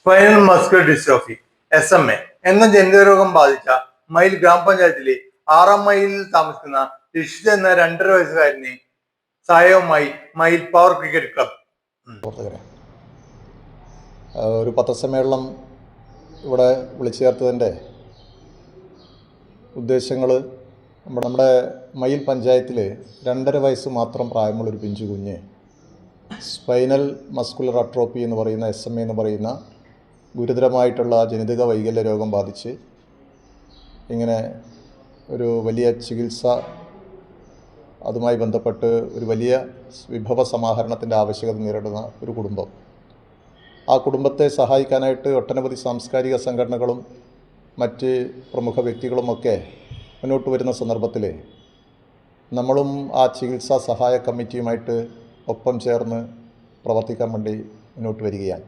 Spinal muscular dystrophy SMA എന്ന ജനിതകരോഗം ബാധിച്ച മയിൽ ഗ്രാമപഞ്ചായത്തിലെ 6-ാം മൈലിൽ താമസിക്കുന്ന രക്ഷിത എന്ന 2.5 വയസ്സുകാരനെ സഹായവുമായി മയിൽ പവർ ക്രിക്കറ്റ് ക്ലബ്. ഒരു പത്രസമ്മേളനം ഇവിടെ വിളിച്ചു ചേർത്തതിൻ്റെ ഉദ്ദേശങ്ങൾ നമ്മുടെ മയിൽ പഞ്ചായത്തിൽ 2.5 വയസ്സ് മാത്രം പ്രായമുള്ളൊരു പിഞ്ചു കുഞ്ഞ് സ്പൈനൽ മസ്കുലർ അട്രോഫി എന്ന് പറയുന്ന SMA എന്ന് പറയുന്ന ഗുരുതരമായിട്ടുള്ള ജനിതക വൈകല്യ രോഗം ബാധിച്ച് ഇങ്ങനെ ഒരു വലിയ ചികിത്സ, അതുമായി ബന്ധപ്പെട്ട് ഒരു വലിയ വിഭവ സമാഹരണത്തിൻ്റെ ആവശ്യകത നേരിടുന്ന ഒരു കുടുംബം. ആ കുടുംബത്തെ സഹായിക്കാനായിട്ട് ഒട്ടനവധി സാംസ്കാരിക സംഘടനകളും മറ്റ് പ്രമുഖ വ്യക്തികളുമൊക്കെ മുന്നോട്ട് വരുന്ന സന്ദർഭത്തിൽ നമ്മളും ആ ചികിത്സാ സഹായ കമ്മിറ്റിയുമായിട്ട് ഒപ്പം ചേർന്ന് പ്രവർത്തിക്കാൻ വേണ്ടി മുന്നോട്ട് വരികയാണ്.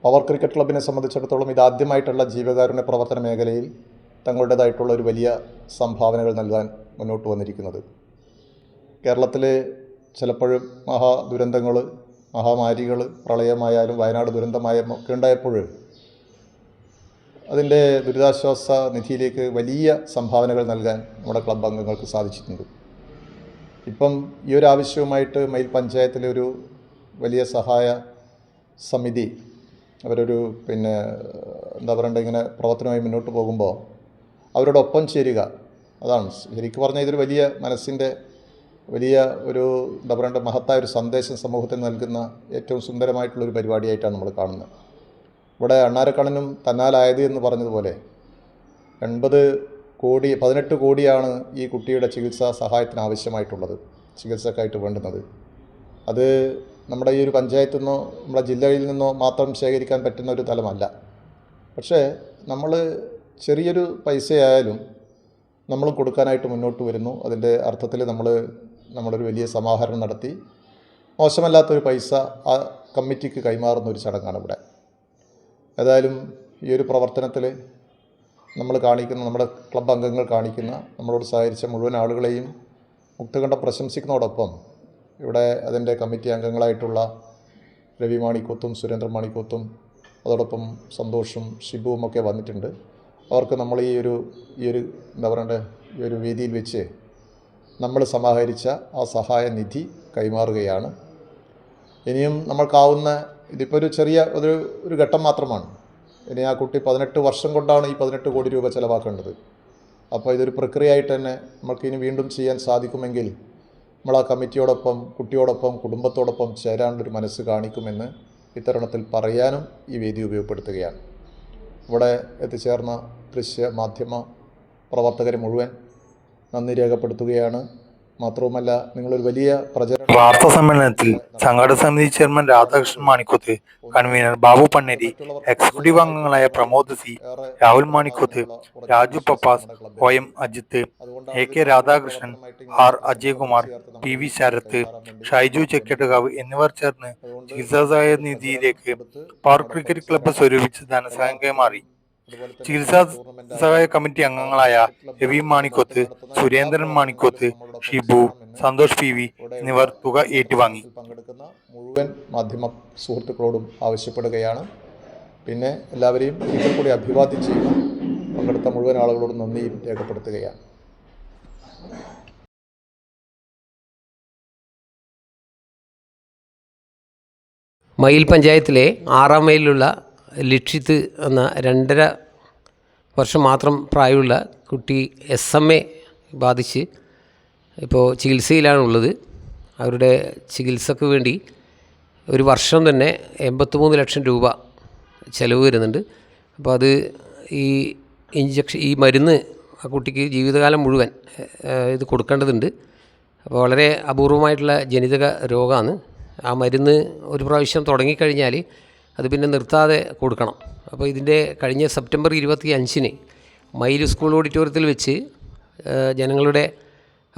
പവർ ക്രിക്കറ്റ് ക്ലബിനെ സംബന്ധിച്ചിടത്തോളം ഇതാദ്യമായിട്ടുള്ള ജീവകാരുണ്യ പ്രവർത്തന മേഖലയിൽ തങ്ങളുടേതായിട്ടുള്ള ഒരു വലിയ സംഭാവനകൾ നൽകാൻ മുന്നോട്ട് വന്നിരിക്കുന്നത്. കേരളത്തിൽ ചിലപ്പോഴും മഹാദുരന്തങ്ങൾ, മഹാമാരികൾ, പ്രളയമായാലും വയനാട് ഒക്കെ ഉണ്ടായപ്പോൾ അതിൻ്റെ ദുരിതാശ്വാസ നിധിയിലേക്ക് വലിയ സംഭാവനകൾ നൽകാൻ നമ്മുടെ ക്ലബ് അംഗങ്ങൾക്ക് സാധിച്ചിട്ടുണ്ട്. ഇപ്പം ഈ ഒരു ആവശ്യവുമായിട്ട് മയിൽ പഞ്ചായത്തിലെ ഒരു വലിയ സഹായ സമിതി അവരൊരു എന്താ പറയണ്ടേ, ഇങ്ങനെ പ്രവർത്തനമായി മുന്നോട്ട് പോകുമ്പോൾ അവരോടൊപ്പം ചേരുക, അതാണ് ശരിക്കും പറഞ്ഞാൽ ഇതൊരു വലിയ മനസ്സിൻ്റെ വലിയ ഒരു എന്താ പറയണ്ട മഹത്തായ ഒരു സന്ദേശം സമൂഹത്തിന് നൽകുന്ന ഏറ്റവും സുന്ദരമായിട്ടുള്ളൊരു പരിപാടിയായിട്ടാണ് നമ്മൾ കാണുന്നത്. ഇവിടെ അണ്ണാരക്കണ്ണനും തന്നാലായത് എന്ന് പറഞ്ഞതുപോലെ 18 കോടിയാണ് ഈ കുട്ടിയുടെ ചികിത്സാ സഹായത്തിന് ആവശ്യമായിട്ടുള്ളത്, ചികിത്സക്കായിട്ട് വേണ്ടുന്നത്. അത് നമ്മുടെ ഈ ഒരു പഞ്ചായത്തിൽ നിന്നോ നമ്മുടെ ജില്ലയിൽ നിന്നോ മാത്രം ശേഖരിക്കാൻ പറ്റുന്ന ഒരു തലമല്ല. പക്ഷേ നമ്മൾ ചെറിയൊരു പൈസയായാലും നമ്മൾ കൊടുക്കാനായിട്ട് മുന്നോട്ട് വരുന്നു. അതിൻ്റെ അർത്ഥത്തിൽ നമ്മളൊരു വലിയ സമാഹരണം നടത്തി മോശമല്ലാത്തൊരു പൈസ ആ കമ്മിറ്റിക്ക് കൈമാറുന്ന ഒരു ചടങ്ങാണ് ഇവിടെ. ഏതായാലും ഈ ഒരു പ്രവർത്തനത്തിൽ നമ്മുടെ ക്ലബ് അംഗങ്ങൾ കാണിക്കുന്ന നമ്മളോട് സഹകരിച്ച മുഴുവൻ ആളുകളെയും മുക്തകണ്ഠം പ്രശംസിക്കുന്നതോടൊപ്പം ഇവിടെ അതിൻ്റെ കമ്മിറ്റി അംഗങ്ങളായിട്ടുള്ള രവി മാണിക്കോത്തും സുരേന്ദ്രൻ മാണിക്കോത്തും അതോടൊപ്പം സന്തോഷും ഷിബുവും ഒക്കെ വന്നിട്ടുണ്ട്. അവർക്ക് നമ്മൾ ഈ ഒരു എന്താ പറയണ്ടേ ഈ ഒരു വേദിയിൽ വെച്ച് നമ്മൾ സമാഹരിച്ച ആ സഹായ നിധി കൈമാറുകയാണ്. ഇനിയും നമ്മൾക്കാവുന്ന ഇതിപ്പോൾ ഒരു ചെറിയ ഒരു ഘട്ടം മാത്രമാണ്. ഇനി ആ കുട്ടി 18 വർഷം കൊണ്ടാണ് ഈ 18 കോടി രൂപ ചിലവാക്കേണ്ടത്. അപ്പോൾ ഇതൊരു പ്രക്രിയയായിട്ട് തന്നെ നമുക്കിനി വീണ്ടും ചെയ്യാൻ സാധിക്കുമെങ്കിൽ നമ്മൾ ആ കമ്മിറ്റിയോടൊപ്പം, കുട്ടിയോടൊപ്പം, കുടുംബത്തോടൊപ്പം ചേരാനുള്ളൊരു മനസ്സ് കാണിക്കുമെന്ന് ഇത്തരുണത്തിൽ പറയാനും ഈ വേദി ഉപയോഗപ്പെടുത്തുകയാണ്. ഇവിടെ എത്തിച്ചേർന്ന ദൃശ്യ മാധ്യമ പ്രവർത്തകർ മുഴുവൻ നന്ദി രേഖപ്പെടുത്തുകയാണ്. മാത്രവുമല്ല, നിങ്ങളൊരു വലിയ വാർത്താ സമ്മേളനത്തിൽ സംഘാടക സമിതി chairman Radhakrishnan Manikkoth, convener Babu Panneri, executive അംഗങ്ങളായ Pramod C, Rahul Manikkoth, Raju Pappas, OM Ajith, AK Radhakrishnan, R Ajaykumar, PV Sarath, Shaiju Chekkettukav എന്നിവർ ചേർന്ന് ചികിത്സാ സഹായ നിധിയിലേക്ക് പവർ ക്രിക്കറ്റ് ക്ലബ്ബ് സ്വരൂപിച്ച് ധനസഹായം കൈമാറി. ചികിത്സാ സഹായ കമ്മിറ്റി അംഗങ്ങളായ രവി മാണിക്കോത്ത്, സുരേന്ദ്രൻ മാണിക്കോത്ത്, ഷിബു, സന്തോഷ് PV എന്നിവർ തുക ഏറ്റുവാങ്ങി. പങ്കെടുക്കുന്ന മുഴുവൻ മാധ്യമ സുഹൃത്തുക്കളോടും ആവശ്യപ്പെടുകയാണ്. പിന്നെ എല്ലാവരെയും ഒരിക്കൽ കൂടി അഭിവാദ്യം ചെയ്യുന്നു. പങ്കെടുത്ത മുഴുവൻ ആളുകളോടും നന്ദിയും രേഖപ്പെടുത്തുകയാണ്. മയിൽ പഞ്ചായത്തിലെ 6-ാം മൈലിലുള്ള ലിക്ഷിത്ത് എന്ന 2.5 വർഷം മാത്രം പ്രായമുള്ള കുട്ടി SMA ബാധിച്ച് ഇപ്പോൾ ചികിത്സയിലാണുള്ളത്. അവരുടെ ചികിത്സക്ക് വേണ്ടി ഒരു വർഷം തന്നെ 83 ലക്ഷം രൂപ ചിലവ് വരുന്നുണ്ട്. അപ്പോൾ അത് ഈ മരുന്ന് ആ കുട്ടിക്ക് ജീവിതകാലം മുഴുവൻ ഇത് കൊടുക്കേണ്ടതുണ്ട്. അപ്പോൾ വളരെ അപൂർവമായിട്ടുള്ള ജനിതക രോഗമാണ്. ആ മരുന്ന് ഒരു പ്രാവശ്യം തുടങ്ങിക്കഴിഞ്ഞാൽ അത് പിന്നെ നിർത്താതെ കൊടുക്കണം. അപ്പോൾ ഇതിൻ്റെ കഴിഞ്ഞ സെപ്റ്റംബർ 25-ന് മയിൽ സ്കൂൾ ഓഡിറ്റോറിയത്തിൽ വെച്ച് ജനങ്ങളുടെ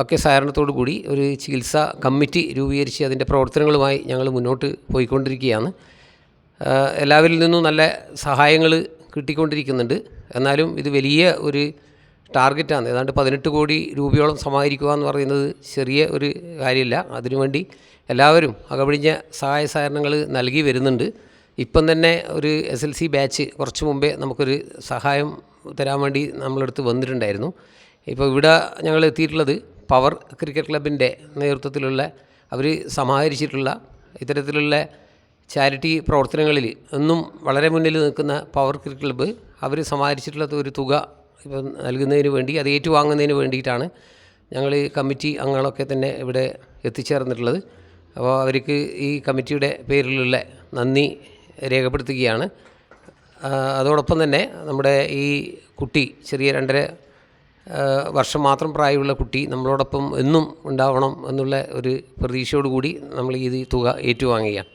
ഒക്കെ സഹകരണത്തോടു കൂടി ഒരു ചികിത്സാ കമ്മിറ്റി രൂപീകരിച്ച് അതിൻ്റെ പ്രവർത്തനങ്ങളുമായി ഞങ്ങൾ മുന്നോട്ട് പോയിക്കൊണ്ടിരിക്കുകയാണ്. എല്ലാവരിൽ നിന്നും നല്ല സഹായങ്ങൾ കിട്ടിക്കൊണ്ടിരിക്കുന്നുണ്ട്. എന്നാലും ഇത് വലിയ ഒരു ടാർഗറ്റാണ്. ഏതാണ്ട് 18 കോടി രൂപയോളം സമാഹരിക്കുക എന്ന് പറയുന്നത് ചെറിയ ഒരു കാര്യമില്ല. അതിനുവേണ്ടി എല്ലാവരും അകവഴിഞ്ഞ സഹായ സഹകരണങ്ങൾ നൽകി വരുന്നുണ്ട്. ഇപ്പം തന്നെ ഒരു SLC ബാച്ച് കുറച്ച് മുമ്പേ നമുക്കൊരു സഹായം തരാൻ വേണ്ടി നമ്മളടുത്ത് വന്നിട്ടുണ്ടായിരുന്നു. ഇപ്പോൾ ഇവിടെ ഞങ്ങൾ എത്തിയിട്ടുള്ളത് പവർ ക്രിക്കറ്റ് ക്ലബിൻ്റെ നേതൃത്വത്തിലുള്ള അവർ സമാഹരിച്ചിട്ടുള്ള ഇത്തരത്തിലുള്ള ചാരിറ്റി പ്രവർത്തനങ്ങളിൽ എന്നും വളരെ മുന്നിൽ നിൽക്കുന്ന പവർ ക്രിക്കറ്റ് ക്ലബ്ബ് അവർ സമാഹരിച്ചിട്ടുള്ള ഒരു തുക ഇപ്പം നൽകുന്നതിന് വേണ്ടി, അത് ഏറ്റുവാങ്ങുന്നതിന് വേണ്ടിയിട്ടാണ് ഞങ്ങൾ കമ്മിറ്റി അംഗങ്ങളൊക്കെ തന്നെ ഇവിടെ എത്തിച്ചേർന്നിട്ടുള്ളത്. അപ്പോൾ അവർക്ക് ഈ കമ്മിറ്റിയുടെ പേരിലുള്ള നന്ദി രേഖപ്പെടുത്തുകയാണ്. അതോടൊപ്പം തന്നെ നമ്മുടെ ഈ കുട്ടി, ചെറിയ 2.5 വർഷം മാത്രം പ്രായമുള്ള കുട്ടി നമ്മളോടൊപ്പം എന്നും ഉണ്ടാവണം എന്നുള്ള ഒരു പ്രതീക്ഷയോടുകൂടി നമ്മൾ ഈ തുക ഏറ്റുവാങ്ങുകയാണ്.